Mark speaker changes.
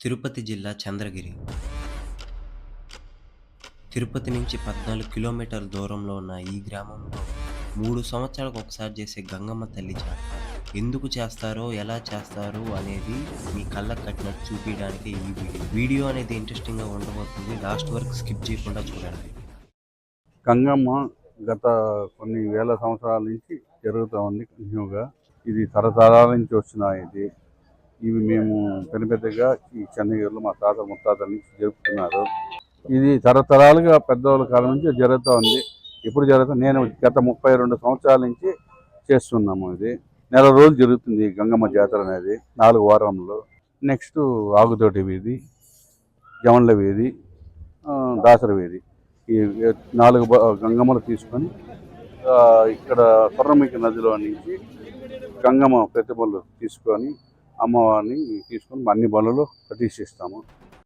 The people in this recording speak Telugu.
Speaker 1: తిరుపతి జిల్లా చంద్రగిరి. తిరుపతి నుంచి 14 కిలోమీటర్ల దూరంలో ఉన్న ఈ గ్రామంలో 3 సంవత్సరాలకు ఒకసారి చేసే గంగమ్మ తల్లి జాతర. ఎందుకు చేస్తారో, ఎలా చేస్తారు అనేది మీ కళ్ళకు కట్టినట్టు చూపియడానికే ఈ వీడియో. వీడియో అనేది ఇంట్రెస్టింగ్‌గా ఉండబోతుంది. లాస్ట్ వరకు స్కిప్ చేయకుండా చూడండి.
Speaker 2: గంగమ్మ గత కొన్ని వేల సంవత్సరాల నుంచి జరుగుతూ ఉంది కంటిన్యూగా. ఇది తరతరాల నుంచి వచ్చిన ఇవి మేము పెద్దగా ఈ చంద్రగిరిలో మా తాత ముత్తాతల నుంచి జరుపుతున్నారు. ఇది తరతరాలుగా పెద్దవాళ్ళ కాలం నుంచి జరుగుతూ ఉంది. ఇప్పుడు జరుగుతుంది. నేను గత 32 సంవత్సరాల నుంచి చేస్తున్నాము. ఇది నెల రోజులు జరుగుతుంది గంగమ్మ జాతర అనేది 4 వారంలో. నెక్స్ట్ ఆగుతోటి వీధి, జమన్ల వీధి, దాసర వీధి, ఈ 4 గంగమ్మలు తీసుకొని ఇక్కడ స్వర్ణముఖి నదిలో నుంచి గంగమ్మ ప్రతిమలు తీసుకొని అమ్మవారిని తీసుకొని అన్ని బలులు ప్రతిష్ఠిస్తాము.